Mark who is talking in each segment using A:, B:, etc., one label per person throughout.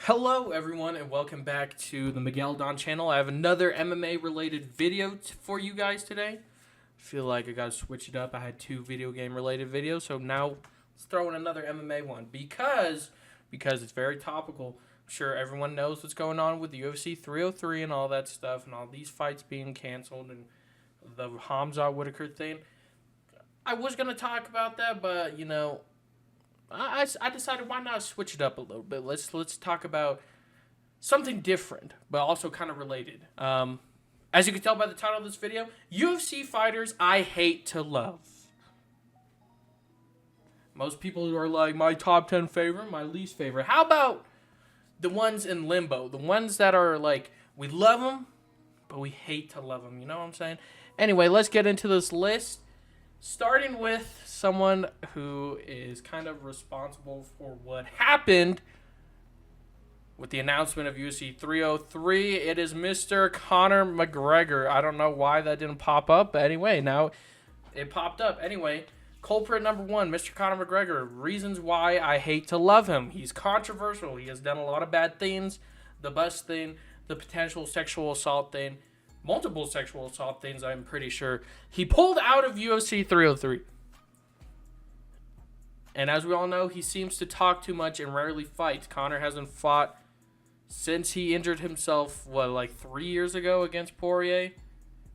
A: Hello everyone and welcome back to the MiguelOdon channel. I have another MMA related video for you guys today. I feel like I gotta switch it up. I had two video game related videos, so now let's throw in another MMA one because it's very topical. I'm sure everyone knows what's going on with the UFC 303 and all that stuff and all these fights being canceled and the Hamza Whitaker thing. I was gonna talk about that, but I decided why not switch it up a little bit. Let's talk about something different, but also kind of related. As you can tell by the title of this video, UFC fighters I hate to love. Most people are like, my top 10 favorite, my least favorite. How about the ones in limbo? The ones that are like, we love them, but we hate to love them. You know what I'm saying? Anyway, let's get into this list. Starting with someone who is kind of responsible for what happened with the announcement of UFC 303. It is Mr. Conor McGregor. I don't know why that didn't pop up, but anyway, now it popped up. Anyway, culprit number one, Mr. Conor McGregor. Reasons why I hate to love him. He's controversial. He has done a lot of bad things. The bus thing, the potential sexual assault thing. Multiple sexual assault things, I'm pretty sure. He pulled out of UFC 303. And as we all know, he seems to talk too much and rarely fights. Conor hasn't fought since he injured himself, like 3 years ago against Poirier?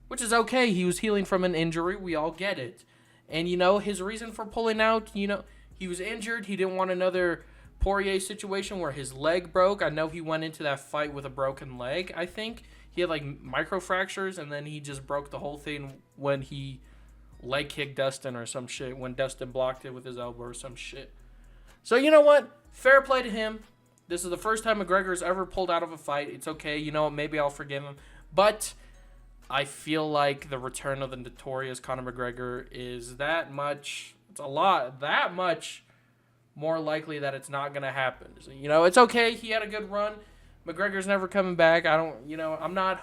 A: Which is okay. He was healing from an injury. We all get it. And, his reason for pulling out, he was injured. He didn't want another Poirier situation where his leg broke. I know he went into that fight with a broken leg, I think. He had like microfractures, and then he just broke the whole thing when he leg kicked Dustin or some shit, when Dustin blocked it with his elbow or some shit. So you know what? Fair play to him. This is the first time McGregor's ever pulled out of a fight. It's okay. You know what? Maybe I'll forgive him. But I feel like the return of the notorious Conor McGregor is that much more likely that it's not going to happen. So, it's okay. He had a good run. McGregor's never coming back. I'm not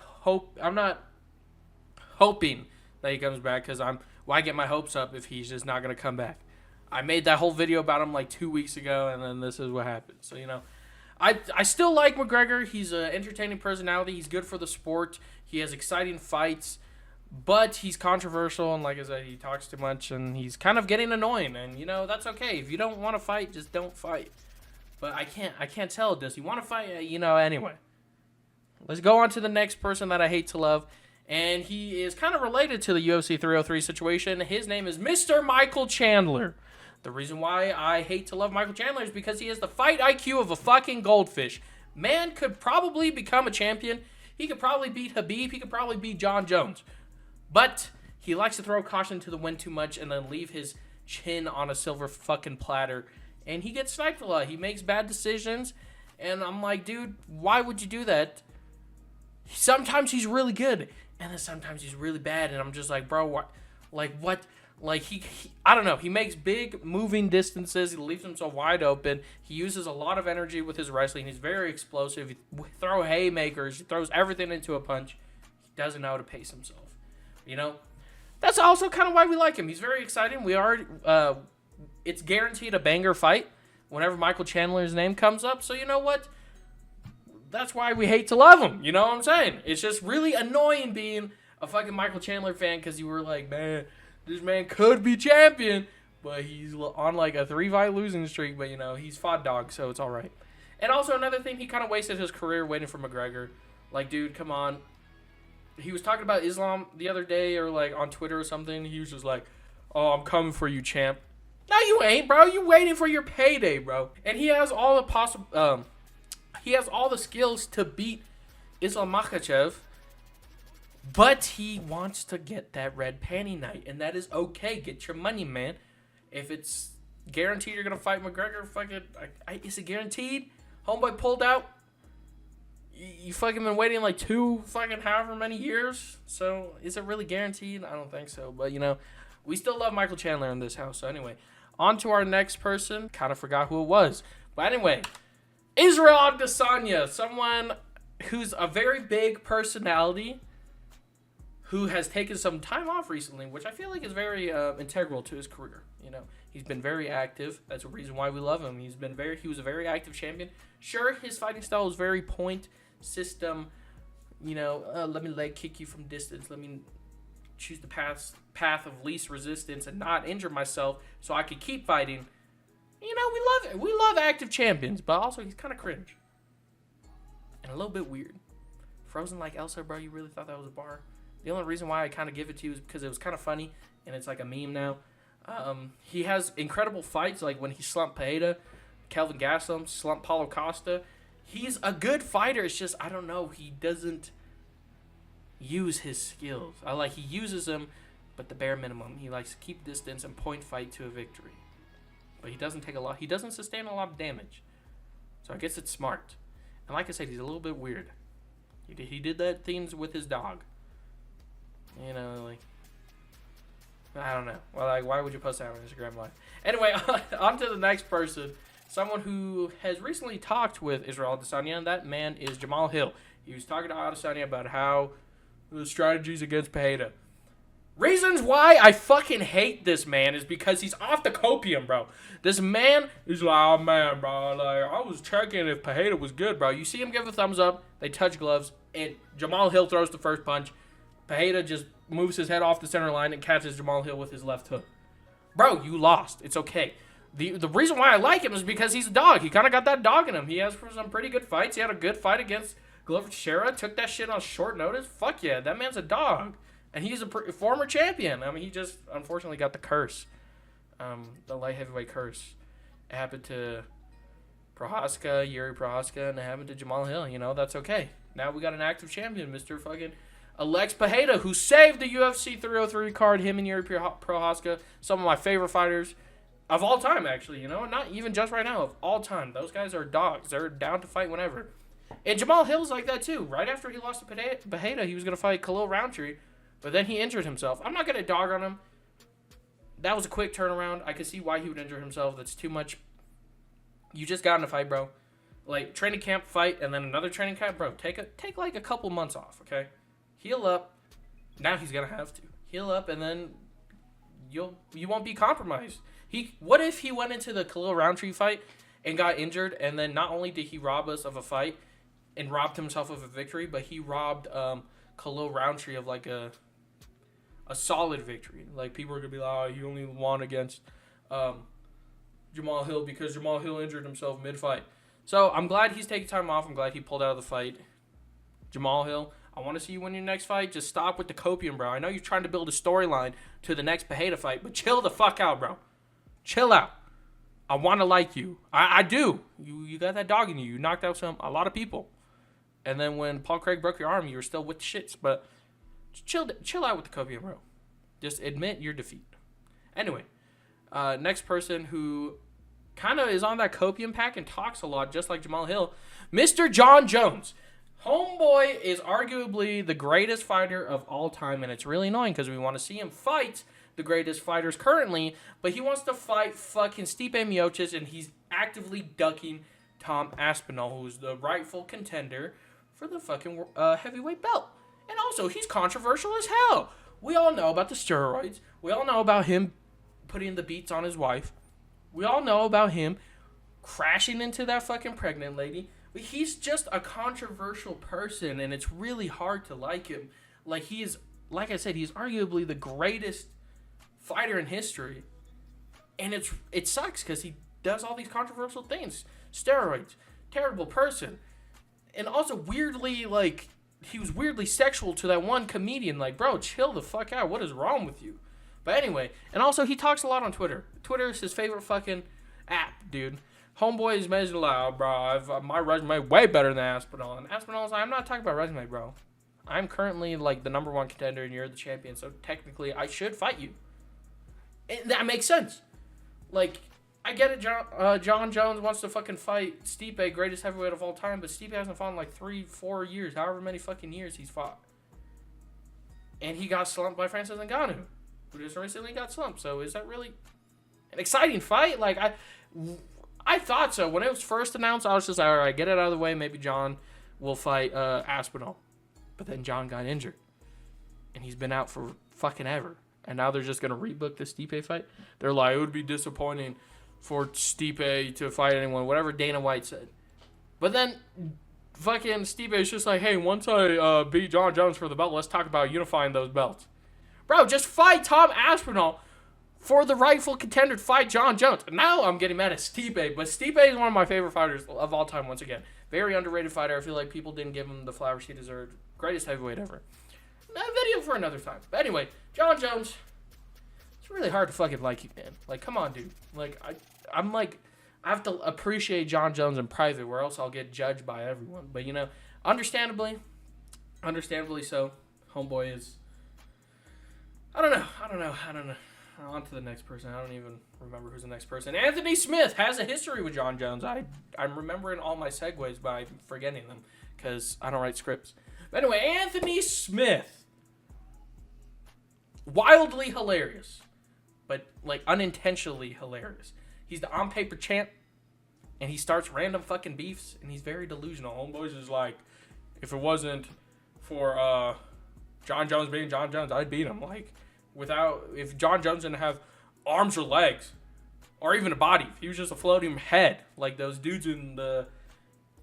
A: hoping that he comes back because why get my hopes up if he's just not going to come back? I made that whole video about him like 2 weeks ago, and then this is what happened. So, I still like McGregor. He's an entertaining personality. He's good for the sport. He has exciting fights, but he's controversial, and like I said, he talks too much, and he's kind of getting annoying, and, that's okay. If you don't want to fight, just don't fight. But I can't tell. Does he want to fight? Anyway. Let's go on to the next person that I hate to love. And he is kind of related to the UFC 303 situation. His name is Mr. Michael Chandler. The reason why I hate to love Michael Chandler is because he has the fight IQ of a fucking goldfish. Man could probably become a champion. He could probably beat Khabib. He could probably beat Jon Jones. But he likes to throw caution to the wind too much and then leave his chin on a silver fucking platter. And he gets sniped a lot. He makes bad decisions. And I'm like, dude, why would you do that? Sometimes he's really good. And then sometimes he's really bad. And I'm just like, bro, what? Like, he I don't know. He makes big moving distances. He leaves himself wide open. He uses a lot of energy with his wrestling. He's very explosive. He throws haymakers. He throws everything into a punch. He doesn't know how to pace himself. That's also kind of why we like him. He's very exciting. It's guaranteed a banger fight whenever Michael Chandler's name comes up. So you know what? That's why we hate to love him. You know what I'm saying? It's just really annoying being a fucking Michael Chandler fan because you were like, man, this man could be champion, but he's on like a 3-fight losing streak. But, he's fought dog, so it's all right. And also another thing, he kind of wasted his career waiting for McGregor. Like, dude, come on. He was talking about Islam the other day or like on Twitter or something. He was just like, oh, I'm coming for you, champ. No, you ain't, bro. You waiting for your payday, bro. And he has all the he has all the skills to beat Islam Makhachev, but he wants to get that red panty night, and that is okay. Get your money, man. If it's guaranteed you're gonna fight McGregor, fuck it. Is it guaranteed? Homeboy pulled out. You fucking been waiting like 2 fucking however many years. So is it really guaranteed? I don't think so. But we still love Michael Chandler in this house. So anyway. On to our next person. Kind of forgot who it was. But anyway, Israel Adesanya, someone who's a very big personality who has taken some time off recently, which I feel like is very integral to his career. He's been very active. That's a reason why we love him. He was a very active champion. Sure, his fighting style was very point system. Let me leg kick you from distance. Let me choose the path of least resistance and not injure myself so I could keep fighting. We love it. We love active champions, but also he's kind of cringe. And a little bit weird. Frozen like Elsa, bro, you really thought that was a bar? The only reason why I kind of give it to you is because it was kind of funny, and it's like a meme now. He has incredible fights, like when he slumped Pereira, Kelvin Gastelum, slumped Paulo Costa. He's a good fighter. It's just, I don't know, he doesn't use his skills. He uses them, but the bare minimum. He likes to keep distance and point fight to a victory. But he doesn't take a lot. He doesn't sustain a lot of damage. So I guess it's smart. And like I said, he's a little bit weird. He did that things with his dog. I don't know. Well, why would you post that on Instagram Live? Anyway, on to the next person. Someone who has recently talked with Israel Adesanya, and that man is Jamal Hill. He was talking to Adesanya about how the strategies against Pereira. Reasons why I fucking hate this man is because he's off the copium, bro. This man is like, oh man, bro, I was checking if Pereira was good, bro. You see him give a thumbs up, they touch gloves, and Jamal Hill throws the first punch. Pereira just moves his head off the center line and catches Jamal Hill with his left hook. Bro, you lost. It's okay. The reason why I like him is because he's a dog. He kind of got that dog in him. He has some pretty good fights. He had a good fight against Glover Teixeira. Took that shit on short notice. Fuck yeah, that man's a dog. And he's a former champion. He just unfortunately got the curse. The light heavyweight curse. It happened to Yuri Prohaska, and it happened to Jamal Hill. That's okay. Now we got an active champion, Mr. fucking Alex Pereira, who saved the UFC 303 card. Him and Yuri Prohaska, some of my favorite fighters of all time, actually. Not even just right now, of all time. Those guys are dogs. They're down to fight whenever. And Jamal Hill's like that too. Right after he lost to Pereira, he was going to fight Khalil Roundtree, but then he injured himself. I'm not going to dog on him. That was a quick turnaround. I could see why he would injure himself. That's too much. You just got in a fight, bro. Training camp fight and then another training camp, bro. Take like a couple months off, okay? Heal up. Now he's gonna have to heal up, and then you won't be compromised. What if he went into the Khalil Roundtree fight and got injured, and then not only did he rob us of a fight and robbed himself of a victory, but he robbed Khalil Roundtree of a solid victory. People are gonna be like, oh, he only won against Jamal Hill because Jamal Hill injured himself mid-fight. So I'm glad he's taking time off. I'm glad he pulled out of the fight. Jamal Hill, I want to see you win your next fight. Just stop with the copium, bro. I know you're trying to build a storyline to the next Pereira fight, but chill the fuck out, bro. Chill out. I want to like you. I do. You got that dog in you. You knocked out a lot of people. And then when Paul Craig broke your arm, you were still with the shits. But just chill out with the copium, bro. Just admit your defeat. Anyway, next person who kind of is on that copium pack and talks a lot, just like Jamal Hill, Mr. Jon Jones. Homeboy is arguably the greatest fighter of all time, and it's really annoying because we want to see him fight the greatest fighters currently, but he wants to fight fucking Stipe Miocic, and he's actively ducking Tom Aspinall, who's the rightful contender for the fucking heavyweight belt. And also, he's controversial as hell. We all know about the steroids. We all know about him putting the beats on his wife. We all know about him crashing into that fucking pregnant lady. But he's just a controversial person, and it's really hard to like him. Like I said, he's arguably the greatest fighter in history. And it sucks because he does all these controversial things. Steroids, terrible person. And also weirdly, he was weirdly sexual to that one comedian. Bro, chill the fuck out. What is wrong with you? But anyway, and also he talks a lot on Twitter. Twitter is his favorite fucking app, dude. Homeboy is mentioned loud, bro. My resume way better than Aspinall. And Aspinall's like, I'm not talking about resume, bro. I'm currently the number one contender and you're the champion, so technically I should fight you. And that makes sense. I get it, Jon Jones wants to fucking fight Stipe, greatest heavyweight of all time, but Stipe hasn't fought in 3-4 years, however many fucking years he's fought. And he got slumped by Francis Ngannou, who just recently got slumped. So is that really an exciting fight? I thought so. When it was first announced, I was just like, all right, get it out of the way. Maybe Jon will fight Aspinall. But then Jon got injured. And he's been out for fucking ever. and now they're just going to rebook the Stipe fight. They're like, it would be disappointing for Stipe to fight anyone, whatever Dana White said. But then fucking Stipe is just like, hey, once I beat Jon Jones for the belt, let's talk about unifying those belts. Bro, just fight Tom Aspinall for the rightful contender to fight Jon Jones. Now I'm getting mad at Stipe, but Stipe is one of my favorite fighters of all time once again. Very underrated fighter. I feel like people didn't give him the flowers he deserved. Greatest heavyweight ever. That video for another time. But anyway, Jon Jones, it's really hard to fucking like you, man. Like, come on, dude. Like, I'm like, I have to appreciate Jon Jones in private, or else I'll get judged by everyone. But, you know, understandably so, homeboy is, I don't know. On to the next person. I don't even remember who's the next person. Anthony Smith has a history with Jon Jones. I'm remembering all my segues, but I'm forgetting them because I don't write scripts. But anyway, Anthony Smith. Wildly hilarious, but like unintentionally hilarious. He's the on-paper champ, and he starts random fucking beefs, and he's very delusional. Homeboys is like, if it wasn't for Jon Jones being Jon Jones, I'd beat him. Like, if Jon Jones didn't have arms or legs, or even a body, if he was just a floating head, like those dudes in the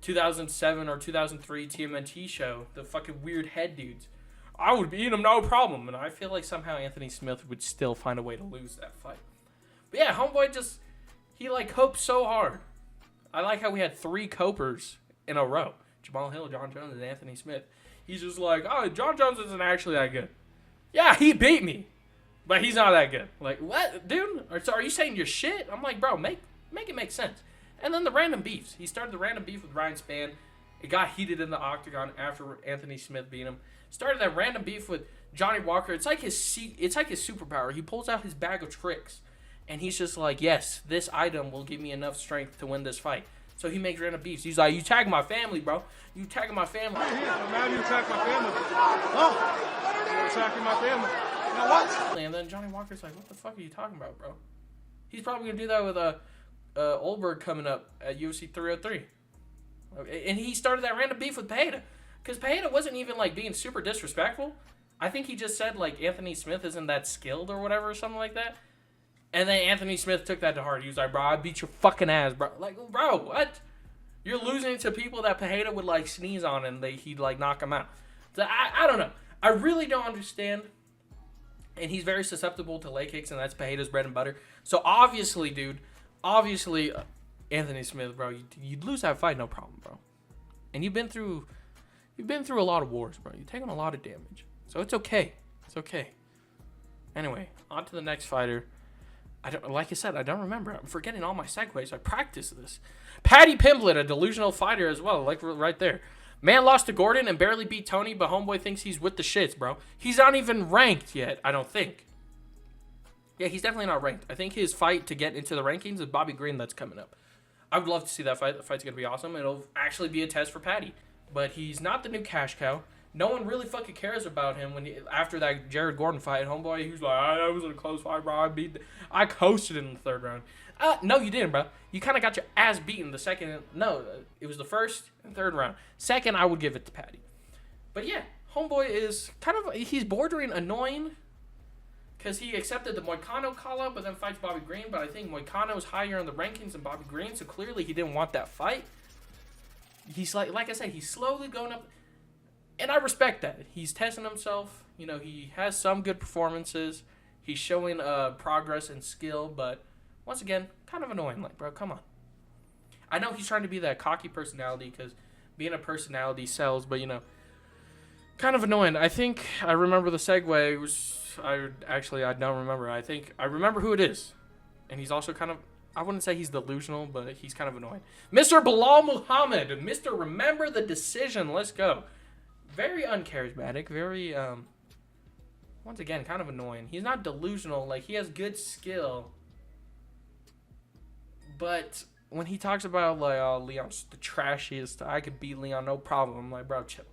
A: 2007 or 2003 TMNT show, the fucking weird head dudes, I would beat him no problem. And I feel like somehow Anthony Smith would still find a way to lose that fight. But yeah, homeboy he like coped so hard. I like how we had 3 copers in a row. Jamal Hill, Jon Jones, and Anthony Smith. He's just like, oh, Jon Jones isn't actually that good. Yeah, he beat me, but he's not that good. Like, what, dude? So are you saying you're shit? I'm like, bro, make it make sense. And then the random beefs. He started the random beef with Ryan Spann. It got heated in the octagon after Anthony Smith beat him. Started that random beef with Johnny Walker. It's like his superpower. He pulls out his bag of tricks, and he's just like, yes, this item will give me enough strength to win this fight. So he makes random beefs. He's like, you tagging my family, bro. You tagging my family.
B: Now you attack my family. Oh, you're attacking my family. Now what?
A: And then Johnny Walker's like, what the fuck are you talking about, bro? He's probably going to do that with Oldberg coming up at UFC 303. And he started that random beef with Pereira. Because Pereira wasn't even, like, being super disrespectful. I think he just said, like, Anthony Smith isn't that skilled or whatever or something like that. And then Anthony Smith took that to heart. He was like, bro, I beat your fucking ass, bro. Like, bro, what? You're losing to people that Pereira would, like, sneeze on and he'd, like, knock them out. So I don't know. I really don't understand. And he's very susceptible to leg kicks, and that's Pereira's bread and butter. So, obviously, dude, Anthony Smith, bro, you'd lose that fight, no problem, bro. And you've been through a lot of wars, bro. You've taken a lot of damage. So, it's okay. It's okay. Anyway, on to the next fighter. Like I said, I don't remember. I'm forgetting all my segues. I practiced this. Paddy Pimblett, a delusional fighter as well, like right there. Man lost to Gordon and barely beat Tony, but homeboy thinks he's with the shits, bro. He's not even ranked yet, I don't think. Yeah, he's definitely not ranked. I think his fight to get into the rankings is Bobby Green that's coming up. I would love to see that fight. The fight's going to be awesome. It'll actually be a test for Paddy. But he's not the new cash cow. No one really fucking cares about him after that Jared Gordon fight. Homeboy, he was like, that was a close fight, bro. I coasted in the 3rd round. No, you didn't, bro. You kind of got your ass beaten the second. No, it was the 1st and 3rd round. 2nd, I would give it to Paddy. But yeah, homeboy is he's bordering annoying because he accepted the Moicano call-up but then fights Bobby Green. But I think Moicano's higher in the rankings than Bobby Green, so clearly he didn't want that fight. He's like I said, he's slowly going up. And I respect that. He's testing himself. You know, he has some good performances. He's showing progress and skill, but once again, kind of annoying. Like, bro, come on. I know he's trying to be that cocky personality because being a personality sells, but, you know, kind of annoying. I think I remember the segue. I don't remember. I remember who it is. And he's also kind of, I wouldn't say he's delusional, but he's kind of annoying. Mr. Belal Muhammad. Mr. Remember the Decision. Let's go. Very uncharismatic, very, once again, kind of annoying. He's not delusional. Like, he has good skill. But when he talks about, like, oh, Leon's the trashiest, I could beat Leon, no problem. I'm like, bro, chill.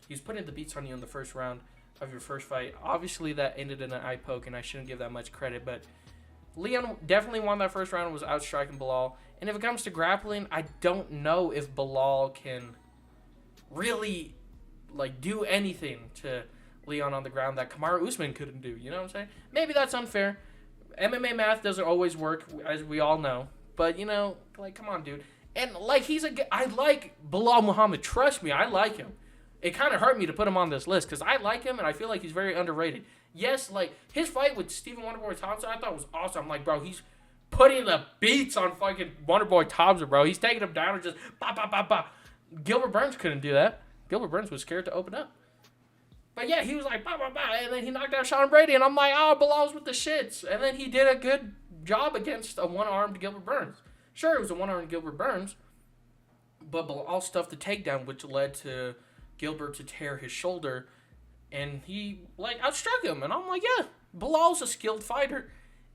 A: He's putting the beats on you in the 1st round of your first fight. Obviously, that ended in an eye poke, and I shouldn't give that much credit. But Leon definitely won that 1st round and was outstriking Belal. And if it comes to grappling, I don't know if Belal can really, like, do anything to Leon on the ground that Kamaru Usman couldn't do. You know what I'm saying? Maybe that's unfair. MMA math doesn't always work, as we all know. But, you know, like, come on, dude. And, like, I like Belal Muhammad. Trust me, I like him. It kind of hurt me to put him on this list because I like him and I feel like he's very underrated. Yes, like, his fight with Stephen Wonderboy Thompson I thought was awesome. I'm like, bro, he's putting the beats on fucking Wonderboy Thompson, bro. He's taking him down and just bop, bop, bop, bop. Gilbert Burns couldn't do that. Gilbert Burns was scared to open up. But yeah, he was like, bah, bah, bah, and then he knocked out Sean Brady, and I'm like, oh, Belal's with the shits. And then he did a good job against a one-armed Gilbert Burns. Sure, it was a one-armed Gilbert Burns, but Belal stuffed the takedown, which led to Gilbert to tear his shoulder, and he, like, outstruck him. And I'm like, yeah, Belal's a skilled fighter.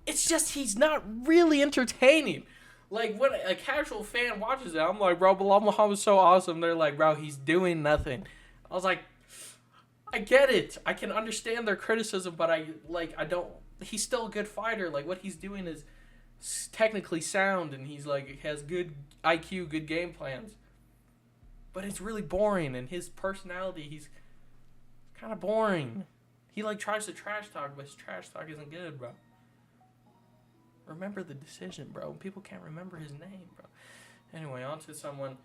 A: It's just he's not really entertaining. Like, when a casual fan watches it, I'm like, bro, Belal Muhammad's so awesome. They're like, bro, he's doing nothing. I was like, I get it. I can understand their criticism, but I don't. He's still a good fighter. Like, what he's doing is technically sound, and he's like has good IQ, good game plans. But it's really boring, and his personality, he's kind of boring. He like tries to trash talk, but his trash talk isn't good, bro. Remember the decision, bro. People can't remember his name, bro. Anyway, on to someone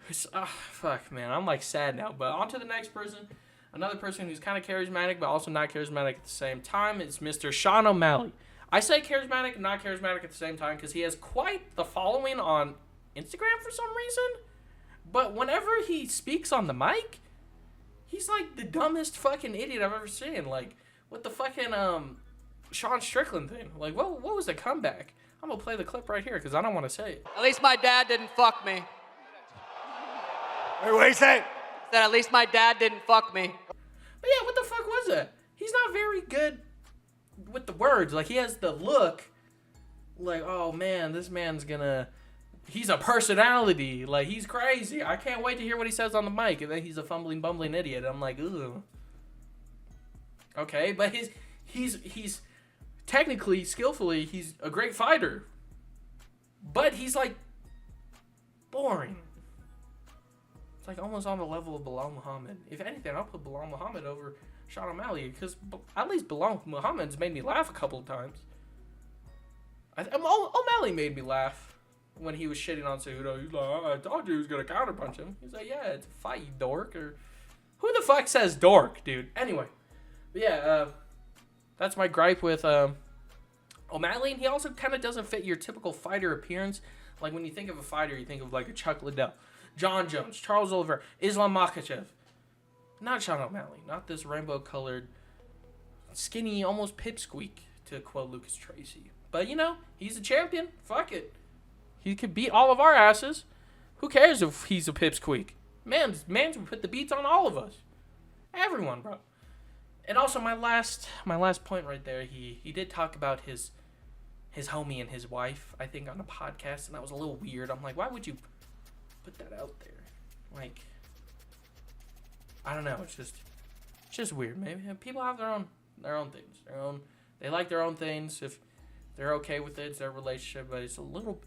A: who's fuck, man. I'm like sad now, but on to the next person. Another person who's kind of charismatic, but also not charismatic at the same time. It's Mr. Sean O'Malley. I say charismatic and not charismatic at the same time because he has quite the following on Instagram for some reason. But whenever he speaks on the mic, he's like the dumbest fucking idiot I've ever seen. Like, with the fucking Sean Strickland thing. Like, what was the comeback? I'm going to play the clip right here because I don't want to say it.
C: At least my dad didn't fuck me.
D: Wait, what do you say?
C: Said at least my dad didn't fuck me.
A: But yeah, what the fuck was that? He's not very good with the words. Like, he has the look like, oh man, this man's gonna, he's a personality. Like, he's crazy. I can't wait to hear what he says on the mic. And then he's a fumbling, bumbling idiot. I'm like, ooh. Okay, but he's technically, skillfully, he's a great fighter. But he's like boring. It's like almost on the level of Belal Muhammad. If anything, I'll put Belal Muhammad over Sean O'Malley because at least Belal Muhammad's made me laugh a couple of times. O'Malley made me laugh when he was shitting on Cejudo. He's like, oh, I told you he was going to counterpunch him. He's like, yeah, it's a fight, you dork. Or who the fuck says dork, dude? Anyway. But yeah, that's my gripe with O'Malley. And he also kind of doesn't fit your typical fighter appearance. Like, when you think of a fighter, you think of like a Chuck Liddell, Jon Jones, Charles Oliveira, Islam Makhachev. Not Sean O'Malley. Not this rainbow-colored, skinny, almost pipsqueak, to quote Lucas Tracy. But, you know, he's a champion. Fuck it. He could beat all of our asses. Who cares if he's a pipsqueak? Man's would put the beats on all of us. Everyone, bro. And also, my last point right there, he did talk about his homie and his wife, I think, on a podcast, and that was a little weird. I'm like, why would you put that out there? Like, I don't know. It's just weird. Maybe people have their own things. They like their own things. If they're okay with it, it's their relationship. But it's a little,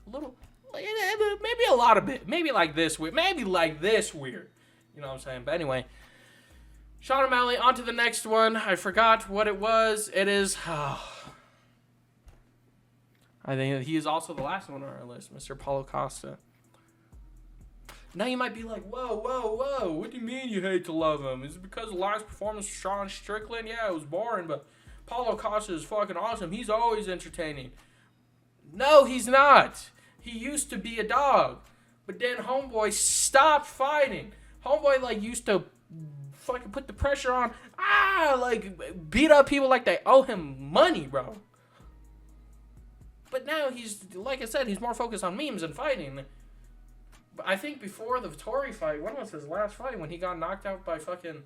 A: maybe a lot of it. Maybe like this weird. Maybe like this weird. You know what I'm saying? But anyway, Sean O'Malley. On to the next one. I forgot what it was. It is. I think he is also the last one on our list, Mr. Paulo Costa. Now you might be like, whoa, what do you mean you hate to love him? Is it because the last performance of Sean Strickland? Yeah, it was boring, but Paulo Costa is fucking awesome. He's always entertaining. No, he's not. He used to be a dog, but then Homeboy stopped fighting. Homeboy, like, used to fucking put the pressure on, like, beat up people like they owe him money, bro. But now he's, like I said, he's more focused on memes and fighting. I think before the Tory fight, when was his last fight? When he got knocked out by fucking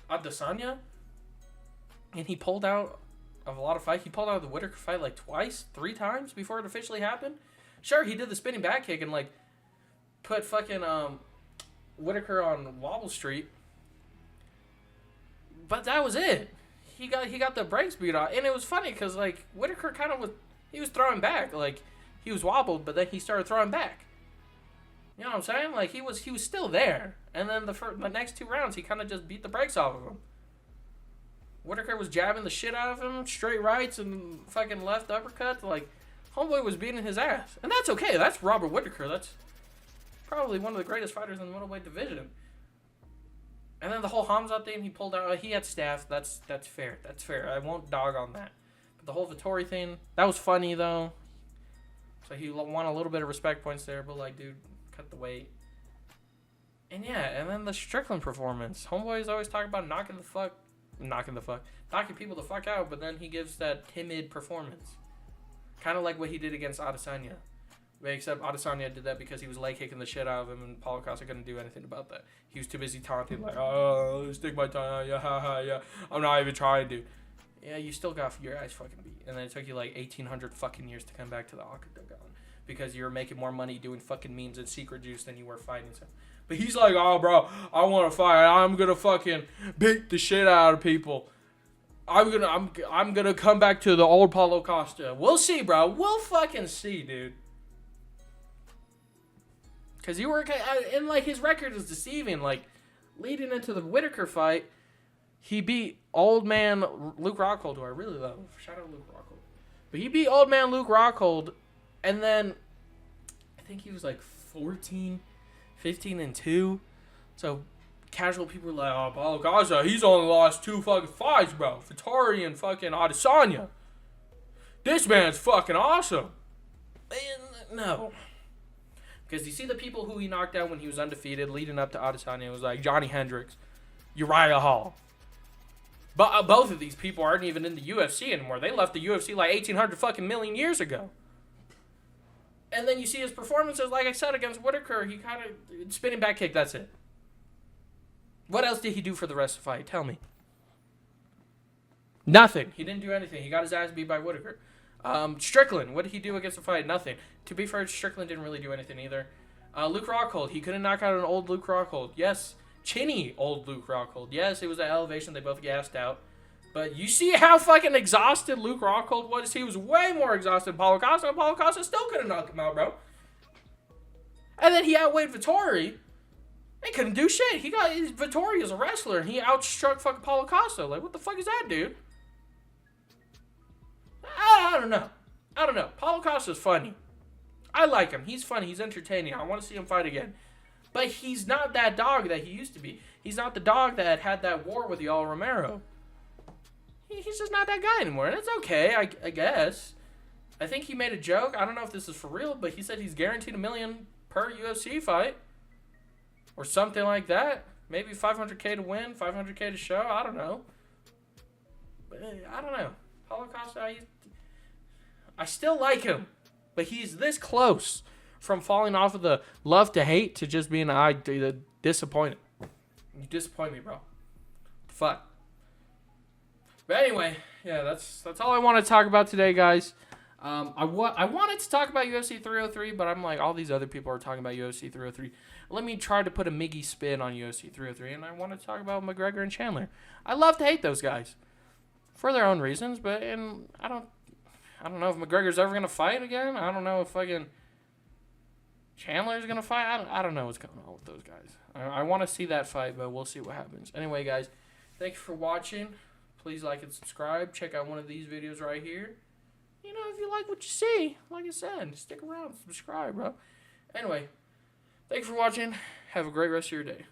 A: Adesanya? And he pulled out of a lot of fights. He pulled out of the Whitaker fight like twice, 3 times before it officially happened. Sure, he did the spinning back kick and like put fucking Whitaker on Wobble Street. But that was it. He got the brakes beat off. And it was funny because like Whitaker kind of was throwing back. Like he was wobbled, but then he started throwing back. You know what I'm saying? Like, he was still there. And then the next 2 rounds, he kind of just beat the brakes off of him. Whitaker was jabbing the shit out of him, straight rights and fucking left uppercuts. Like, homeboy was beating his ass. And that's okay. That's Robert Whitaker. That's probably one of the greatest fighters in the middleweight division. And then the whole Hamza thing, he pulled out. He had staff. That's fair. That's fair. I won't dog on that. But the whole Vettori thing, that was funny, though. So he won a little bit of respect points there. But, like, dude, cut the weight. And, yeah, and then the Strickland performance. Homeboys always talk about knocking people the fuck out, but then he gives that timid performance. Kind of like what he did against Adesanya. Except Adesanya did that because he was leg kicking the shit out of him, and Paulo Costa couldn't do anything about that. He was too busy taunting, like, oh, stick my tongue, yeah, ha, ha, yeah. I'm not even trying, dude. Yeah, you still got your ass fucking beat. And then it took you like 1,800 fucking years to come back to the octagon because you were making more money doing fucking memes and secret juice than you were fighting. So. But he's like, oh, bro, I want to fight. I'm gonna fucking beat the shit out of people. I'm gonna come back to the old Paulo Costa. We'll see, bro. We'll fucking see, dude. Cause you were, and like his record is deceiving. Like leading into the Whitaker fight, he beat old man Luke Rockhold, who I really love. Shout out Luke Rockhold. But he beat old man Luke Rockhold, and then I think he was like 15-2. So casual people were like, oh, Paulo Costa, he's only lost 2 fucking fights, bro. Vettori and fucking Adesanya. This man's fucking awesome. And no. Because you see the people who he knocked out when he was undefeated leading up to Adesanya. It was like Johnny Hendricks, Uriah Hall. But both of these people aren't even in the UFC anymore. They left the UFC like 1,800 fucking million years ago. And then you see his performances, like I said, against Whitaker. He kind of spinning back kick. That's it. What else did he do for the rest of the fight? Tell me. Nothing. He didn't do anything. He got his ass beat by Whitaker. Strickland, what did he do against the fight? Nothing. To be fair, Strickland didn't really do anything either. Luke Rockhold, he couldn't knock out an old Luke Rockhold. Yes. Chinny old Luke Rockhold. Yes, it was an elevation. They both gassed out. But you see how fucking exhausted Luke Rockhold was? He was way more exhausted than Paulo Costa, and Paulo Costa still couldn't knock him out, bro. And then he outweighed Vettori. He couldn't do shit. Vettori is a wrestler, and he outstruck fucking Paulo Costa. Like, what the fuck is that, dude? I don't know. Paulo Costa's funny. I like him. He's funny. He's entertaining. I want to see him fight again. But he's not that dog that he used to be. He's not the dog that had that war with Yoel Romero. He's just not that guy anymore. And it's okay, I guess. I think he made a joke. I don't know if this is for real, but he said he's guaranteed $1 million per UFC fight. Or something like that. Maybe $500K to win, $500K to show. I don't know. But I don't know. Paulo Costa, I still like him. But he's this close from falling off of the love to hate to just being disappointed. You disappoint me, bro. Fuck. But anyway, yeah, that's all I want to talk about today, guys. I wanted to talk about UFC 303, but I'm like, all these other people are talking about UFC 303. Let me try to put a Miggy spin on UFC 303, and I want to talk about McGregor and Chandler. I love to hate those guys for their own reasons, but I don't know if McGregor's ever gonna fight again. I don't know if fucking Chandler's gonna fight. I don't know what's going on with those guys. I want to see that fight, but we'll see what happens. Anyway, guys, thank you for watching. Please like and subscribe. Check out one of these videos right here. You know, if you like what you see, like I said, stick around, subscribe, bro. Anyway, thank you for watching. Have a great rest of your day.